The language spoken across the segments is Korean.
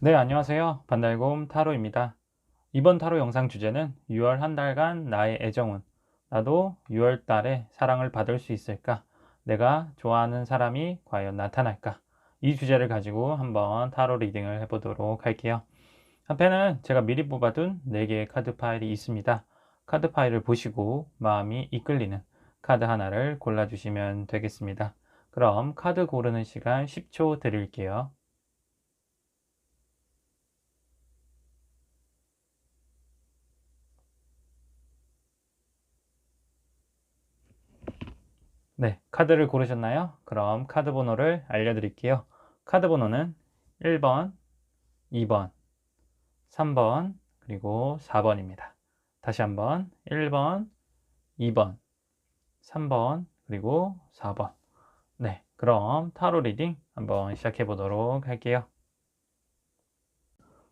네, 안녕하세요. 반달곰 타로입니다. 이번 타로 영상 주제는 6월 한 달간 나의 애정은, 나도 6월 달에 사랑을 받을 수 있을까? 내가 좋아하는 사람이 과연 나타날까? 이 주제를 가지고 한번 타로 리딩을 해보도록 할게요. 한편은 제가 미리 뽑아둔 4개의 카드 파일이 있습니다. 카드 파일을 보시고 마음이 이끌리는 카드 하나를 골라주시면 되겠습니다. 그럼 카드 고르는 시간 10초 드릴게요. 네, 카드를 고르셨나요? 그럼 카드 번호를 알려드릴게요. 카드 번호는 1번, 2번, 3번, 그리고 4번입니다. 다시 한번 1번, 2번, 3번, 그리고 4번. 네, 그럼 타로 리딩 한번 시작해 보도록 할게요.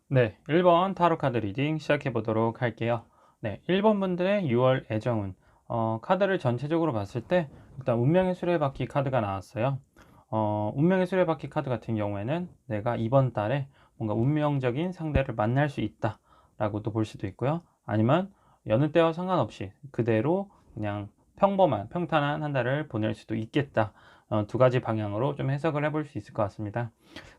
네, 1번 타로 카드 리딩 시작해 보도록 할게요. 네, 1번 분들의 6월 애정운. 카드를 전체적으로 봤을 때 일단 운명의 수레바퀴 카드가 나왔어요. 운명의 수레바퀴 카드 같은 경우에는 내가 이번 달에 뭔가 운명적인 상대를 만날 수 있다 라고도 볼 수도 있고요. 아니면 여느 때와 상관없이 그대로 그냥 평범한 평탄한 한 달을 보낼 수도 있겠다. 두 가지 방향으로 좀 해석을 해볼 수 있을 것 같습니다.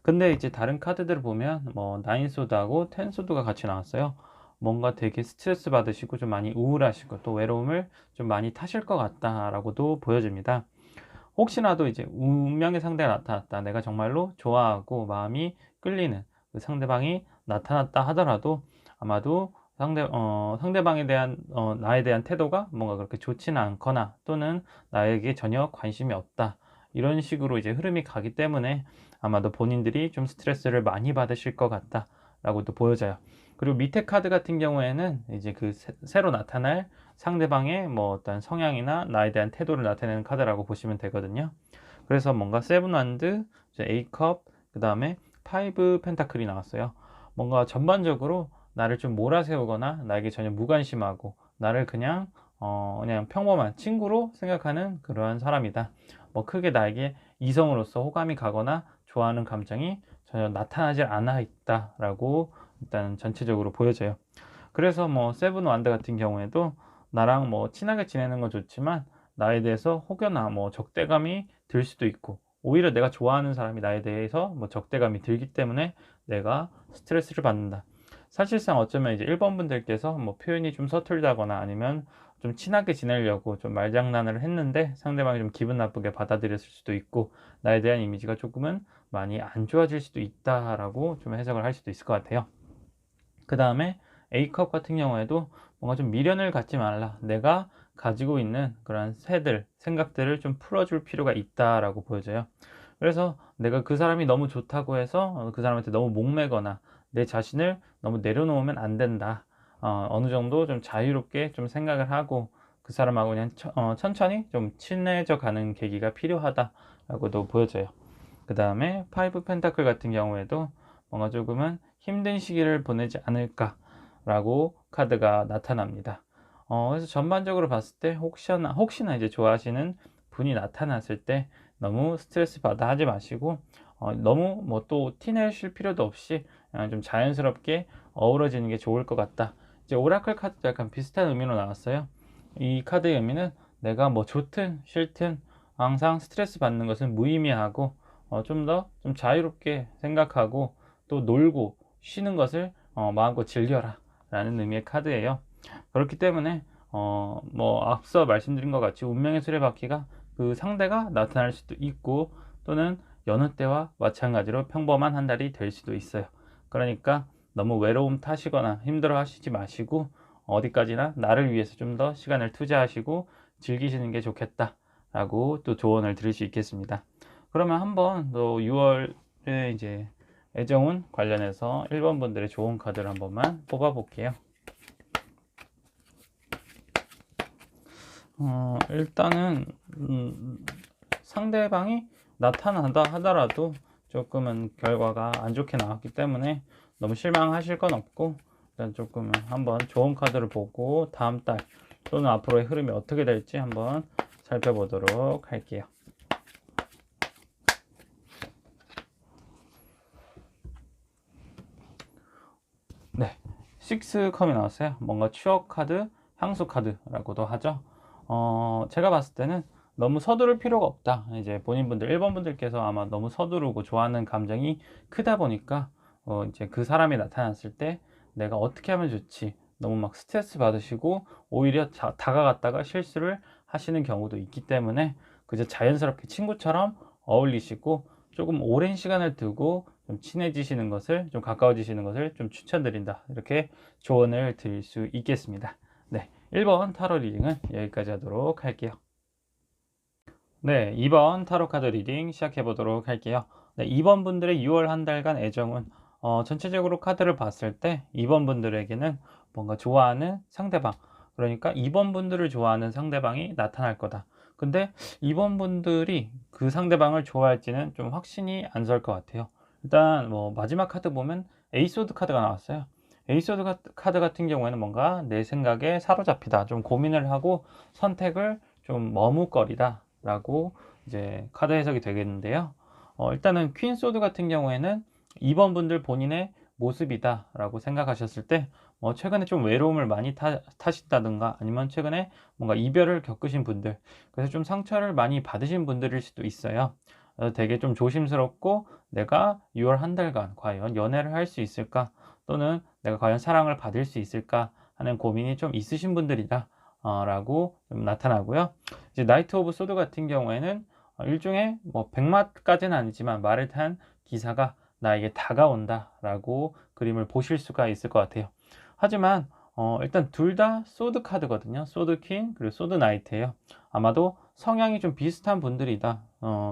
근데 이제 다른 카드들을 보면 뭐 나인소드하고 텐소드가 같이 나왔어요. 뭔가 되게 스트레스 받으시고 좀 많이 우울하시고 또 외로움을 좀 많이 타실 것 같다라고도 보여집니다. 혹시나도 이제 운명의 상대가 나타났다. 내가 정말로 좋아하고 마음이 끌리는 그 상대방이 나타났다 하더라도 아마도 상대방에 대한 나에 대한 태도가 뭔가 그렇게 좋지는 않거나 또는 나에게 전혀 관심이 없다. 이런 식으로 이제 흐름이 가기 때문에 아마도 본인들이 좀 스트레스를 많이 받으실 것 같다라고도 보여져요. 그리고 밑에 카드 같은 경우에는 이제 그 새로 나타날 상대방의 뭐 어떤 성향이나 나에 대한 태도를 나타내는 카드라고 보시면 되거든요. 그래서 뭔가 세븐 완드, A컵, 그 다음에 파이브 펜타클이 나왔어요. 뭔가 전반적으로 나를 좀 몰아세우거나 나에게 전혀 무관심하고 나를 그냥 평범한 친구로 생각하는 그러한 사람이다. 뭐 크게 나에게 이성으로서 호감이 가거나 좋아하는 감정이 전혀 나타나질 않아 있다라고 일단 전체적으로 보여져요. 그래서 뭐 세븐 완드 같은 경우에도 나랑 뭐 친하게 지내는 건 좋지만 나에 대해서 혹여나 뭐 적대감이 들 수도 있고 오히려 내가 좋아하는 사람이 나에 대해서 뭐 적대감이 들기 때문에 내가 스트레스를 받는다. 사실상 어쩌면 이제 1번 분들께서 뭐 표현이 좀 서툴다거나 아니면 좀 친하게 지내려고 좀 말장난을 했는데 상대방이 좀 기분 나쁘게 받아들였을 수도 있고 나에 대한 이미지가 조금은 많이 안 좋아질 수도 있다라고 좀 해석을 할 수도 있을 것 같아요. 그 다음에 A컵 같은 경우에도 뭔가 좀 미련을 갖지 말라. 내가 가지고 있는 그런 생각들을 좀 풀어줄 필요가 있다라고 보여져요. 그래서 내가 그 사람이 너무 좋다고 해서 그 사람한테 너무 목매거나 내 자신을 너무 내려놓으면 안 된다. 어느 정도 좀 자유롭게 좀 생각을 하고 그 사람하고 그냥 천천히 좀 친해져 가는 계기가 필요하다라고도 보여져요. 그 다음에 파이브 펜타클 같은 경우에도 뭔가 조금은 힘든 시기를 보내지 않을까라고 카드가 나타납니다. 그래서 전반적으로 봤을 때 혹시나 이제 좋아하시는 분이 나타났을 때 너무 스트레스 받아 하지 마시고 너무 뭐 또 티내실 필요도 없이 그냥 좀 자연스럽게 어우러지는 게 좋을 것 같다. 이제 오라클 카드도 약간 비슷한 의미로 나왔어요. 이 카드의 의미는 내가 뭐 좋든 싫든 항상 스트레스 받는 것은 무의미하고 좀 더 좀 자유롭게 생각하고 또 놀고 쉬는 것을 마음껏 즐겨라 라는 의미의 카드예요. 그렇기 때문에 뭐 앞서 말씀드린 것 같이 운명의 수레바퀴가 그 상대가 나타날 수도 있고 또는 여느 때와 마찬가지로 평범한 한 달이 될 수도 있어요. 그러니까 너무 외로움 타시거나 힘들어 하시지 마시고 어디까지나 나를 위해서 좀 더 시간을 투자하시고 즐기시는 게 좋겠다 라고 또 조언을 드릴 수 있겠습니다. 그러면 한번 또 6월에 이제 애정운 관련해서 1번 분들의 좋은 카드를 한 번만 뽑아 볼게요. 일단은 상대방이 나타난다 하더라도 조금은 결과가 안 좋게 나왔기 때문에 너무 실망하실 건 없고 일단 조금은 한번 좋은 카드를 보고 다음 달 또는 앞으로의 흐름이 어떻게 될지 한번 살펴보도록 할게요. 식스컴이 나왔어요. 뭔가 추억 카드, 향수 카드라고도 하죠. 제가 봤을 때는 너무 서두를 필요가 없다. 이제 본인분들, 1번 분들께서 아마 너무 서두르고 좋아하는 감정이 크다 보니까, 이제 그 사람이 나타났을 때 내가 어떻게 하면 좋지? 너무 막 스트레스 받으시고, 오히려 다가갔다가 실수를 하시는 경우도 있기 때문에, 그저 자연스럽게 친구처럼 어울리시고, 조금 오랜 시간을 두고 좀 친해지시는 것을, 좀 가까워지시는 것을 좀 추천드린다. 이렇게 조언을 드릴 수 있겠습니다. 네, 1번 타로 리딩은 여기까지 하도록 할게요. 네, 2번 타로 카드 리딩 시작해 보도록 할게요. 네, 2번 분들의 6월 한 달간 애정은, 전체적으로 카드를 봤을 때 2번 분들에게는 뭔가 좋아하는 상대방, 그러니까 2번 분들을 좋아하는 상대방이 나타날 거다. 근데 2번 분들이 그 상대방을 좋아할지는 좀 확신이 안 설 것 같아요. 일단 뭐 마지막 카드 보면 에이소드 카드가 나왔어요. 에이소드 카드 같은 경우에는 뭔가 내 생각에 사로잡히다, 좀 고민을 하고 선택을 좀 머뭇거리다 라고 이제 카드 해석이 되겠는데요. 일단은 퀸 소드 같은 경우에는 2번 분들 본인의 모습이다 라고 생각하셨을 때, 최근에 좀 외로움을 많이 타신다든가, 아니면 최근에 뭔가 이별을 겪으신 분들, 그래서 좀 상처를 많이 받으신 분들일 수도 있어요. 되게 좀 조심스럽고, 내가 6월 한 달간 과연 연애를 할 수 있을까, 또는 내가 과연 사랑을 받을 수 있을까 하는 고민이 좀 있으신 분들이다 라고 좀 나타나고요. 이제 나이트 오브 소드 같은 경우에는 일종의 뭐 백마까지는 아니지만 말을 탄 기사가 나에게 다가온다라고 그림을 보실 수가 있을 것 같아요. 하지만 일단 둘 다 소드 카드거든요. 소드 퀸 그리고 소드 나이트예요. 아마도 성향이 좀 비슷한 분들이다.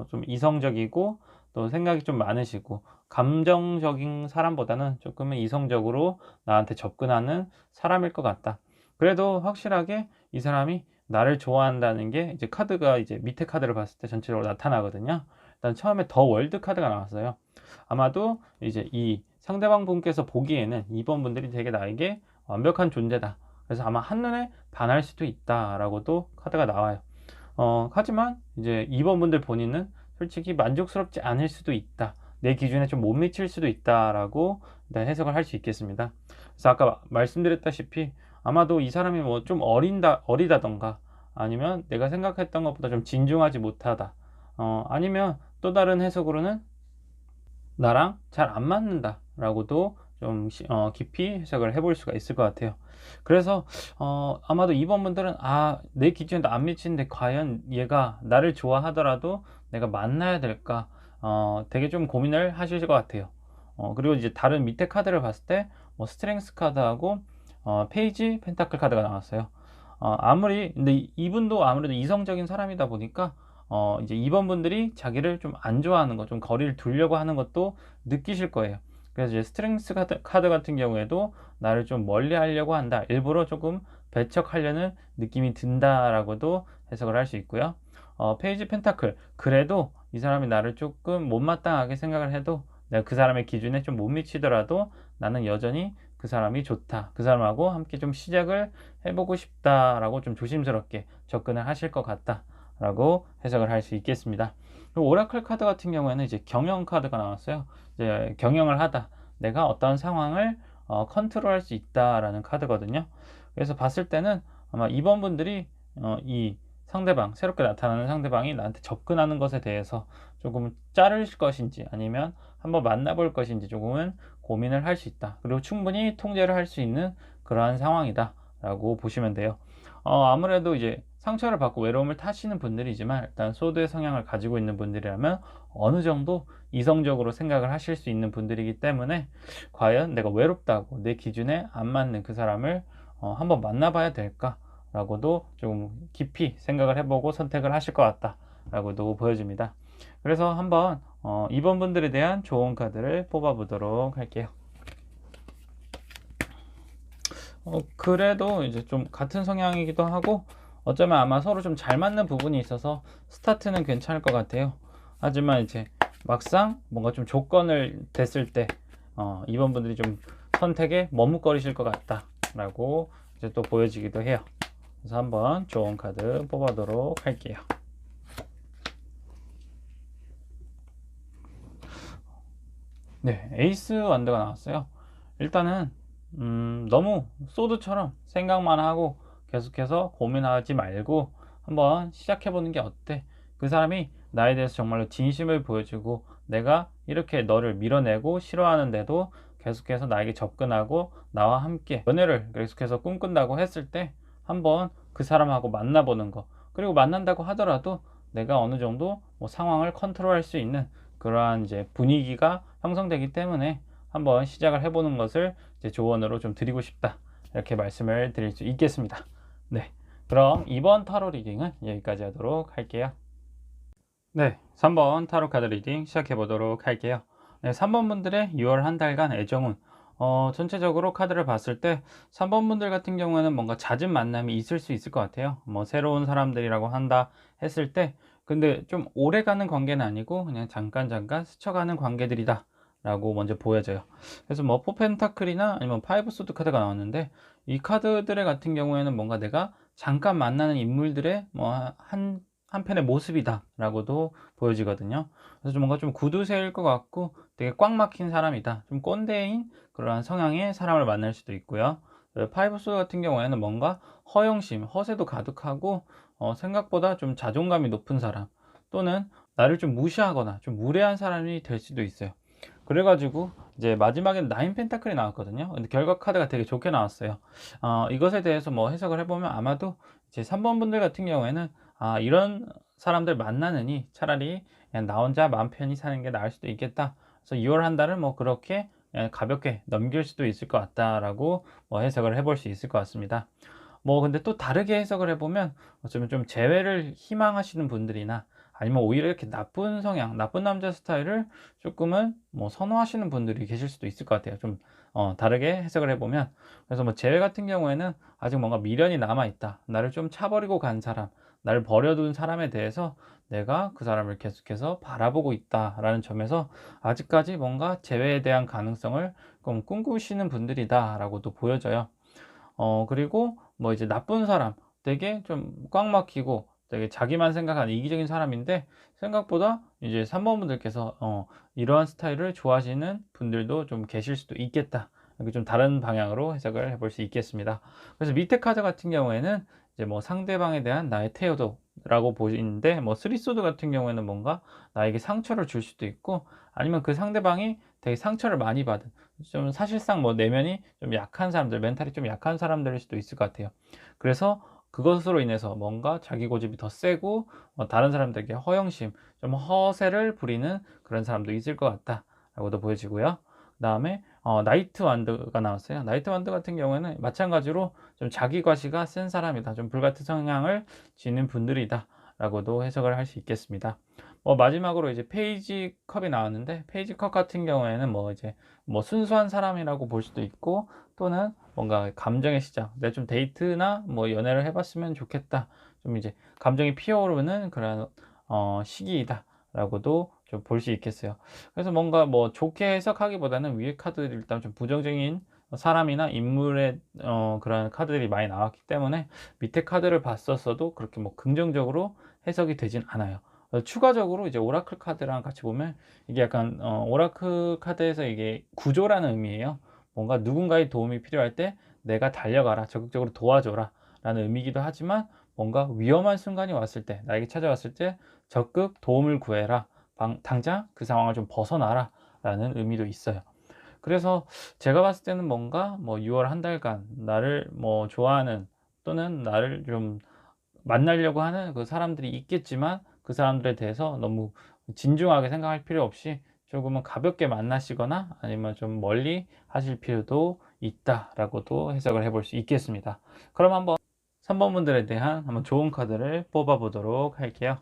좀 이성적이고 또 생각이 좀 많으시고 감정적인 사람보다는 조금은 이성적으로 나한테 접근하는 사람일 것 같다. 그래도 확실하게 이 사람이 나를 좋아한다는 게 이제 카드가 이제 밑에 카드를 봤을 때 전체적으로 나타나거든요. 일단 처음에 더 월드 카드가 나왔어요. 아마도 이제 이 상대방 분께서 보기에는 2번 분들이 되게 나에게 완벽한 존재다. 그래서 아마 한눈에 반할 수도 있다라고도 카드가 나와요. 하지만 이제 2번 분들 본인은 솔직히 만족스럽지 않을 수도 있다. 내 기준에 좀 못 미칠 수도 있다라고 일단 해석을 할 수 있겠습니다. 그래서 아까 말씀드렸다시피 아마도 이 사람이 뭐 좀 어리다던가, 아니면 내가 생각했던 것보다 좀 진중하지 못하다, 아니면 또 다른 해석으로는 나랑 잘 안 맞는다 라고도 좀 깊이 해석을 해볼 수가 있을 것 같아요. 그래서 아마도 이번 분들은 내 기준에도 안 미치는데 과연 얘가 나를 좋아하더라도 내가 만나야 될까, 되게 좀 고민을 하실 것 같아요. 그리고 이제 다른 밑에 카드를 봤을 때 뭐 스트렝스 카드하고 페이지 펜타클 카드가 나왔어요. 아무리 근데 이분도 아무래도 이성적인 사람이다 보니까 이제 2번 분들이 자기를 좀 안 좋아하는 것, 좀 거리를 두려고 하는 것도 느끼실 거예요. 그래서 이제 스트렝스 카드 같은 경우에도 나를 좀 멀리 하려고 한다, 일부러 조금 배척하려는 느낌이 든다라고도 해석을 할 수 있고요. 페이지 펜타클, 그래도 이 사람이 나를 조금 못마땅하게 생각을 해도 내가 그 사람의 기준에 좀 못 미치더라도 나는 여전히 그 사람이 좋다, 그 사람하고 함께 좀 시작을 해보고 싶다라고 좀 조심스럽게 접근을 하실 것 같다 라고 해석을 할 수 있겠습니다. 그리고 오라클 카드 같은 경우에는 이제 경영 카드가 나왔어요. 이제 경영을 하다, 내가 어떤 상황을 컨트롤할 수 있다라는 카드거든요. 그래서 봤을 때는 아마 2번 분들이 이 상대방, 새롭게 나타나는 상대방이 나한테 접근하는 것에 대해서 조금 자를 것인지, 아니면 한번 만나볼 것인지 조금은 고민을 할 수 있다. 그리고 충분히 통제를 할 수 있는 그러한 상황이다 라고 보시면 돼요. 아무래도 이제 상처를 받고 외로움을 타시는 분들이지만, 일단 소드의 성향을 가지고 있는 분들이라면 어느 정도 이성적으로 생각을 하실 수 있는 분들이기 때문에, 과연 내가 외롭다고 내 기준에 안 맞는 그 사람을 한번 만나봐야 될까 라고도 좀 깊이 생각을 해보고 선택을 하실 것 같다 라고도 보여집니다. 그래서 한번 2번 분들에 대한 좋은 카드를 뽑아 보도록 할게요. 그래도 이제 좀 같은 성향이기도 하고, 어쩌면 아마 서로 좀 잘 맞는 부분이 있어서 스타트는 괜찮을 것 같아요. 하지만 이제 막상 뭔가 좀 조건을 댔을 때 2번 분들이 좀 선택에 머뭇거리실 것 같다 라고 이제 또 보여지기도 해요. 그래서 한번 좋은 카드 뽑아보도록 할게요. 네, 에이스 완드가 나왔어요. 일단은 너무 소드처럼 생각만 하고 계속해서 고민하지 말고 한번 시작해 보는 게 어때? 그 사람이 나에 대해서 정말로 진심을 보여주고 내가 이렇게 너를 밀어내고 싫어하는데도 계속해서 나에게 접근하고 나와 함께 연애를 계속해서 꿈꾼다고 했을 때 한번 그 사람하고 만나보는 거, 그리고 만난다고 하더라도 내가 어느 정도 뭐 상황을 컨트롤할 수 있는 그러한 이제 분위기가 형성되기 때문에 한번 시작을 해보는 것을 이제 조언으로 좀 드리고 싶다, 이렇게 말씀을 드릴 수 있겠습니다. 네, 그럼 이번 타로 리딩은 여기까지 하도록 할게요. 네, 3번 타로 카드 리딩 시작해 보도록 할게요. 네, 3번 분들의 6월 한 달간 애정운, 전체적으로 카드를 봤을 때 3번 분들 같은 경우에는 뭔가 잦은 만남이 있을 수 있을 것 같아요. 뭐 새로운 사람들이라고 한다 했을 때, 근데 좀 오래 가는 관계는 아니고 그냥 잠깐 스쳐가는 관계들이다 라고 먼저 보여져요. 그래서 뭐 포펜타클이나 아니면 파이브 소드 카드가 나왔는데, 이 카드들의 같은 경우에는 뭔가 내가 잠깐 만나는 인물들의 뭐 한편의 모습이다 라고도 보여지거든요. 그래서 좀 뭔가 좀 구두쇠일 것 같고 되게 꽉 막힌 사람이다, 좀 꼰대인 그러한 성향의 사람을 만날 수도 있고요. 파이브 소드 같은 경우에는 뭔가 허영심, 허세도 가득하고 생각보다 좀 자존감이 높은 사람, 또는 나를 좀 무시하거나 좀 무례한 사람이 될 수도 있어요. 그래가지고 이제 마지막엔 나인 펜타클이 나왔거든요. 근데 결과 카드가 되게 좋게 나왔어요. 이것에 대해서 뭐 해석을 해보면 아마도 이제 3번 분들 같은 경우에는 이런 사람들 만나느니 차라리 그냥 나 혼자 마음 편히 사는 게 나을 수도 있겠다. 그래서 2월 한 달을 뭐 그렇게 그냥 가볍게 넘길 수도 있을 것 같다라고 뭐 해석을 해볼 수 있을 것 같습니다. 뭐 근데 또 다르게 해석을 해보면 어쩌면 좀 재회를 희망하시는 분들이나 아니면 오히려 이렇게 나쁜 성향, 나쁜 남자 스타일을 조금은 뭐 선호하시는 분들이 계실 수도 있을 것 같아요. 좀 다르게 해석을 해보면, 그래서 뭐 재회 같은 경우에는 아직 뭔가 미련이 남아 있다, 나를 좀 차버리고 간 사람, 나를 버려둔 사람에 대해서 내가 그 사람을 계속해서 바라보고 있다라는 점에서 아직까지 뭔가 재회에 대한 가능성을 좀 꿈꾸시는 분들이다라고도 보여져요. 그리고 뭐 이제 나쁜 사람, 되게 좀 꽉 막히고 되게 자기만 생각하는 이기적인 사람인데, 생각보다 이제 3번 분들께서 이러한 스타일을 좋아하시는 분들도 좀 계실 수도 있겠다, 이렇게 좀 다른 방향으로 해석을 해볼 수 있겠습니다. 그래서 밑에 카드 같은 경우에는 이제 뭐 상대방에 대한 나의 태도라고 보이는데, 뭐 쓰리소드 같은 경우에는 뭔가 나에게 상처를 줄 수도 있고, 아니면 그 상대방이 되게 상처를 많이 받은, 좀 사실상 뭐 내면이 좀 약한 사람들, 멘탈이 좀 약한 사람들일 수도 있을 것 같아요. 그래서 그것으로 인해서 뭔가 자기 고집이 더 세고 다른 사람들에게 허영심, 좀 허세를 부리는 그런 사람도 있을 것 같다라고도 보여지고요. 그다음에 나이트 완드가 나왔어요. 나이트 완드 같은 경우에는 마찬가지로 좀 자기 과시가 센 사람이다, 좀 불같은 성향을 지닌 분들이다라고도 해석을 할 수 있겠습니다. 마지막으로 이제 페이지 컵이 나왔는데, 페이지 컵 같은 경우에는 뭐 이제 뭐 순수한 사람이라고 볼 수도 있고, 또는 뭔가 감정의 시작, 내가 좀 데이트나 뭐 연애를 해봤으면 좋겠다, 좀 이제 감정이 피어오르는 그런 시기이다 라고도 좀 볼 수 있겠어요. 그래서 뭔가 뭐 좋게 해석하기보다는 위에 카드들 일단 좀 부정적인 사람이나 인물의 그런 카드들이 많이 나왔기 때문에 밑에 카드를 봤었어도 그렇게 뭐 긍정적으로 해석이 되진 않아요. 추가적으로 이제 오라클 카드랑 같이 보면 이게 약간 오라클 카드에서 이게 구조라는 의미예요. 뭔가 누군가의 도움이 필요할 때 내가 달려가라, 적극적으로 도와줘라 라는 의미이기도 하지만, 뭔가 위험한 순간이 왔을 때, 나에게 찾아왔을 때 적극 도움을 구해라, 당장 그 상황을 좀 벗어나라 라는 의미도 있어요. 그래서 제가 봤을 때는 뭔가 뭐 6월 한 달간 나를 뭐 좋아하는, 또는 나를 좀 만나려고 하는 그 사람들이 있겠지만, 그 사람들에 대해서 너무 진중하게 생각할 필요 없이 조금은 가볍게 만나시거나 아니면 좀 멀리 하실 필요도 있다라고도 해석을 해볼 수 있겠습니다. 그럼 한번 3번 분들에 대한 한번 좋은 카드를 뽑아 보도록 할게요.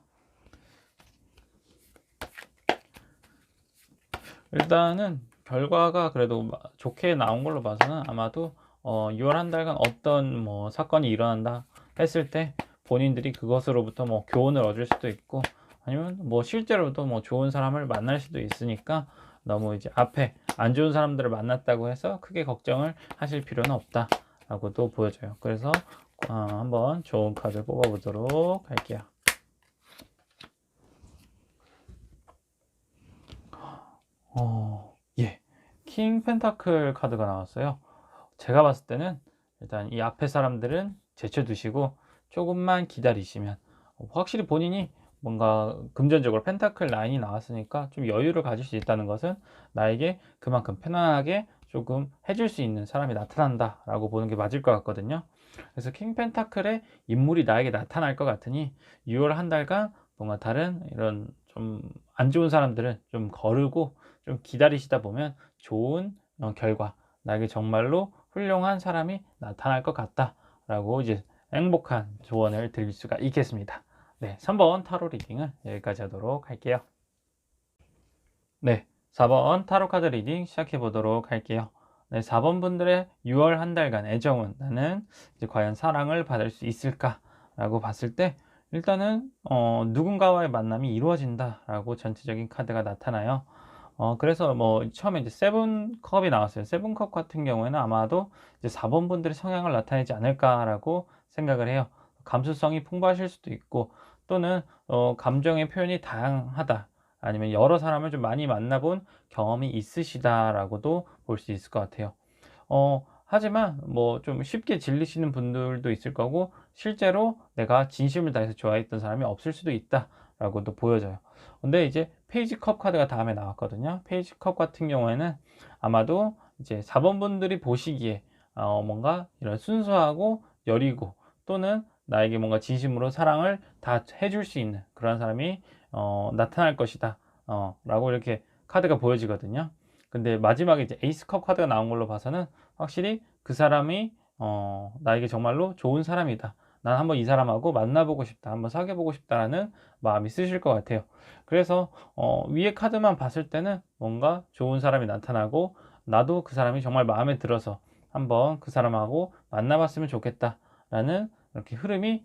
일단은 결과가 그래도 좋게 나온 걸로 봐서는 아마도 6월 한 달간 어떤 뭐 사건이 일어난다 했을 때 본인들이 그것으로부터 뭐 교훈을 얻을 수도 있고, 아니면 뭐 실제로도 뭐 좋은 사람을 만날 수도 있으니까 너무 이제 앞에 안 좋은 사람들을 만났다고 해서 크게 걱정을 하실 필요는 없다라고도 보여져요. 그래서 한번 좋은 카드 뽑아 보도록 할게요. 예. 킹 펜타클 카드가 나왔어요. 제가 봤을 때는 일단 이 앞에 사람들은 제쳐두시고 조금만 기다리시면 확실히 본인이 뭔가 금전적으로 펜타클 라인이 나왔으니까 좀 여유를 가질 수 있다는 것은 나에게 그만큼 편안하게 조금 해줄 수 있는 사람이 나타난다 라고 보는 게 맞을 것 같거든요. 그래서 킹 펜타클의 인물이 나에게 나타날 것 같으니 6월 한 달간 뭔가 다른 이런 좀 안 좋은 사람들은 좀 거르고 좀 기다리시다 보면 좋은 결과, 나에게 정말로 훌륭한 사람이 나타날 것 같다 라고 이제 행복한 조언을 드릴 수가 있겠습니다. 네, 3번 타로 리딩은 여기까지 하도록 할게요. 네, 4번 타로 카드 리딩 시작해 보도록 할게요. 네, 4번 분들의 6월 한 달간 애정은, 나는 이제 과연 사랑을 받을 수 있을까 라고 봤을 때, 일단은 누군가와의 만남이 이루어진다 라고 전체적인 카드가 나타나요. 그래서 뭐 처음에 이제 세븐컵이 나왔어요. 세븐컵 같은 경우에는 아마도 이제 4번 분들의 성향을 나타내지 않을까라고 생각을 해요. 감수성이 풍부하실 수도 있고, 또는 감정의 표현이 다양하다, 아니면 여러 사람을 좀 많이 만나본 경험이 있으시다라고도 볼 수 있을 것 같아요. 하지만 뭐 좀 쉽게 질리시는 분들도 있을 거고, 실제로 내가 진심을 다해서 좋아했던 사람이 없을 수도 있다라고도 보여져요. 근데 이제 페이지 컵 카드가 다음에 나왔거든요. 페이지 컵 같은 경우에는 아마도 이제 4번 분들이 보시기에 뭔가 이런 순수하고 여리고, 또는 나에게 뭔가 진심으로 사랑을 다 해줄 수 있는 그런 사람이 나타날 것이다 라고 이렇게 카드가 보여지거든요. 근데 마지막에 이제 에이스 컵 카드가 나온 걸로 봐서는 확실히 그 사람이 나에게 정말로 좋은 사람이다, 난 한번 이 사람하고 만나보고 싶다, 한번 사귀어보고 싶다라는 마음이 있으실 것 같아요. 그래서 위에 카드만 봤을 때는 뭔가 좋은 사람이 나타나고, 나도 그 사람이 정말 마음에 들어서 한번 그 사람하고 만나봤으면 좋겠다라는 이렇게 흐름이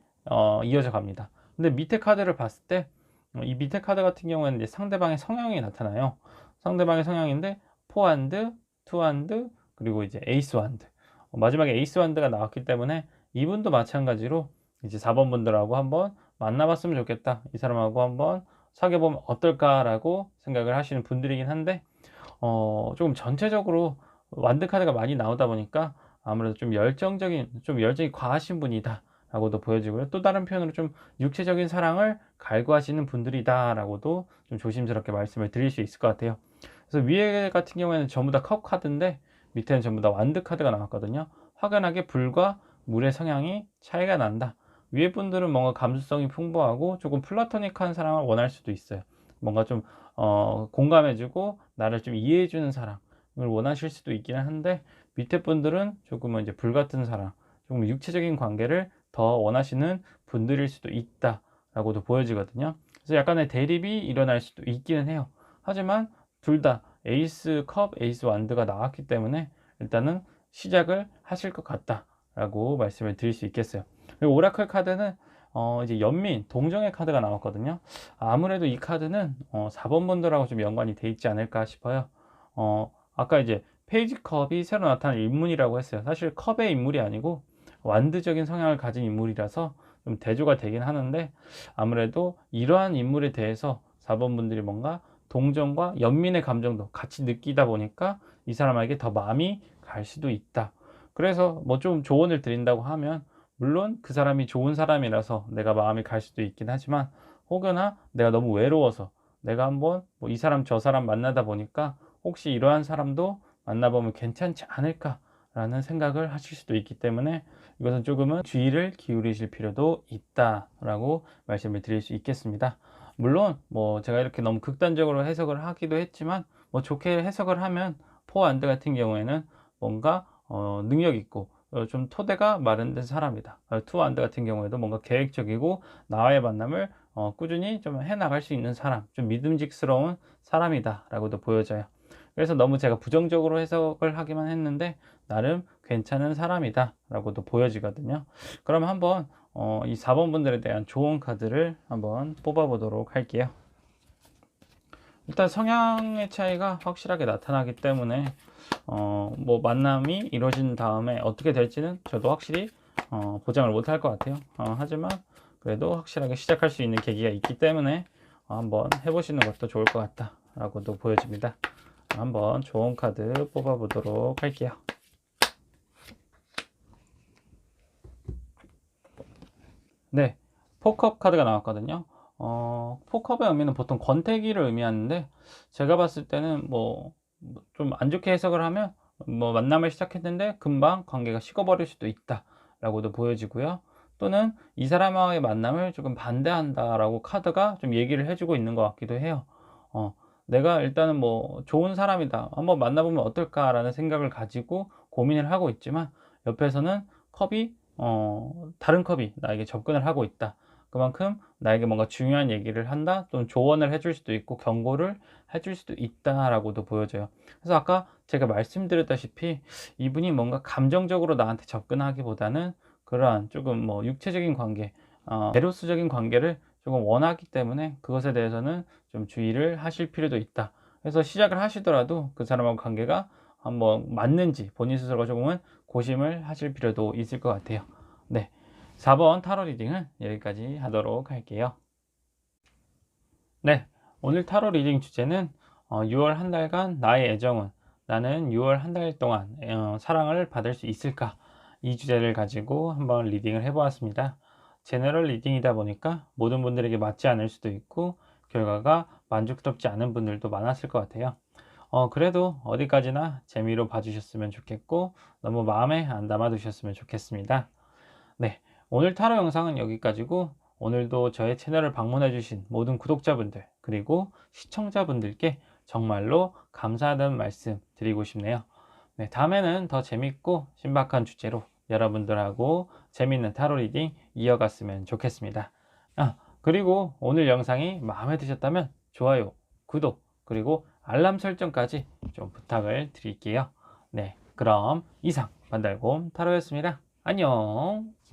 이어져 갑니다. 근데 밑에 카드를 봤을 때, 이 밑에 카드 같은 경우에는 이제 상대방의 성향이 나타나요. 상대방의 성향인데 포핸드, 투핸드, 그리고 이제 에이스 완드. 마지막에 에이스 완드가 나왔기 때문에 이분도 마찬가지로 이제 4번 분들하고 한번 만나봤으면 좋겠다, 이 사람하고 한번 사귀어보면 어떨까라고 생각을 하시는 분들이긴 한데, 조금 전체적으로 완드 카드가 많이 나오다 보니까 아무래도 좀 열정이 과하신 분이다 라고도 보여지고요. 또 다른 표현으로 좀 육체적인 사랑을 갈구하시는 분들이다 라고도 좀 조심스럽게 말씀을 드릴 수 있을 것 같아요. 그래서 위에 같은 경우에는 전부 다 컵 카드인데, 밑에는 전부 다 완드 카드가 나왔거든요. 확연하게 불과 물의 성향이 차이가 난다. 위에 분들은 뭔가 감수성이 풍부하고 조금 플라토닉한 사랑을 원할 수도 있어요. 뭔가 좀 공감해주고 나를 좀 이해해주는 사랑을 원하실 수도 있기는 한데, 밑에 분들은 조금은 이제 불같은 사랑, 조금 육체적인 관계를 더 원하시는 분들일 수도 있다라고도 보여지거든요. 그래서 약간의 대립이 일어날 수도 있기는 해요. 하지만 둘 다 에이스 컵, 에이스 완드가 나왔기 때문에 일단은 시작을 하실 것 같다라고 말씀을 드릴 수 있겠어요. 그리고 오라클 카드는 이제 연민, 동정의 카드가 나왔거든요. 아무래도 이 카드는 4번 분들하고 좀 연관이 돼 있지 않을까 싶어요. 아까 이제 페이지 컵이 새로 나타난 인물이라고 했어요. 사실 컵의 인물이 아니고 완드적인 성향을 가진 인물이라서 좀 대조가 되긴 하는데, 아무래도 이러한 인물에 대해서 4번 분들이 뭔가 동정과 연민의 감정도 같이 느끼다 보니까 이 사람에게 더 마음이 갈 수도 있다. 그래서 뭐 좀 조언을 드린다고 하면, 물론 그 사람이 좋은 사람이라서 내가 마음이 갈 수도 있긴 하지만, 혹여나 내가 너무 외로워서 내가 한번 뭐 이 사람 저 사람 만나다 보니까 혹시 이러한 사람도 만나보면 괜찮지 않을까라는 생각을 하실 수도 있기 때문에, 이것은 조금은 주의를 기울이실 필요도 있다라고 말씀을 드릴 수 있겠습니다. 물론 뭐 제가 이렇게 너무 극단적으로 해석을 하기도 했지만, 뭐 좋게 해석을 하면 포안드 같은 경우에는 뭔가 능력 있고 좀 토대가 마련된 사람이다. 투안드 같은 경우에도 뭔가 계획적이고 나와의 만남을 꾸준히 좀 해나갈 수 있는 사람, 좀 믿음직스러운 사람이다 라고도 보여져요. 그래서 너무 제가 부정적으로 해석을 하기만 했는데 나름 괜찮은 사람이다 라고도 보여지거든요. 그럼 한번 이 4번 분들에 대한 좋은 카드를 한번 뽑아 보도록 할게요. 일단 성향의 차이가 확실하게 나타나기 때문에 뭐 만남이 이루어진 다음에 어떻게 될지는 저도 확실히 보장을 못할 것 같아요. 하지만 그래도 확실하게 시작할 수 있는 계기가 있기 때문에 한번 해보시는 것도 좋을 것 같다 라고도 보여집니다. 한번 좋은 카드 뽑아 보도록 할게요. 네, 포컵 카드가 나왔거든요. 포컵의 의미는 보통 권태기를 의미하는데, 제가 봤을 때는 뭐 좀 안 좋게 해석을 하면 뭐 만남을 시작했는데 금방 관계가 식어버릴 수도 있다라고도 보여지고요. 또는 이 사람과의 만남을 조금 반대한다라고 카드가 좀 얘기를 해주고 있는 것 같기도 해요. 어, 내가 일단은 뭐 좋은 사람이다, 한번 만나보면 어떨까라는 생각을 가지고 고민을 하고 있지만, 옆에서는 다른 컵이 나에게 접근을 하고 있다. 그만큼 나에게 뭔가 중요한 얘기를 한다, 또는 조언을 해줄 수도 있고 경고를 해줄 수도 있다라고도 보여져요. 그래서 아까 제가 말씀드렸다시피 이분이 뭔가 감정적으로 나한테 접근하기보다는 그러한 조금 뭐 육체적인 관계, 에로스적인 관계를 조금 원하기 때문에 그것에 대해서는 좀 주의를 하실 필요도 있다. 그래서 시작을 하시더라도 그 사람하고 관계가 한번 맞는지 본인 스스로가 조금은 고심을 하실 필요도 있을 것 같아요. 네, 4번 타로 리딩은 여기까지 하도록 할게요. 네, 오늘 타로 리딩 주제는 6월 한 달간 나의 애정은, 나는 6월 한 달 동안 사랑을 받을 수 있을까? 이 주제를 가지고 한번 리딩을 해보았습니다. 제너럴 리딩이다 보니까 모든 분들에게 맞지 않을 수도 있고 결과가 만족스럽지 않은 분들도 많았을 것 같아요. 그래도 어디까지나 재미로 봐주셨으면 좋겠고 너무 마음에 안 담아 두셨으면 좋겠습니다. 네, 오늘 타로 영상은 여기까지고, 오늘도 저의 채널을 방문해 주신 모든 구독자분들 그리고 시청자분들께 정말로 감사하다는 말씀 드리고 싶네요. 네, 다음에는 더 재밌고 신박한 주제로 여러분들하고 재밌는 타로 리딩 이어갔으면 좋겠습니다. 그리고 오늘 영상이 마음에 드셨다면 좋아요, 구독, 그리고 알람 설정까지 좀 부탁을 드릴게요. 네, 그럼 이상 반달곰 타로였습니다. 안녕.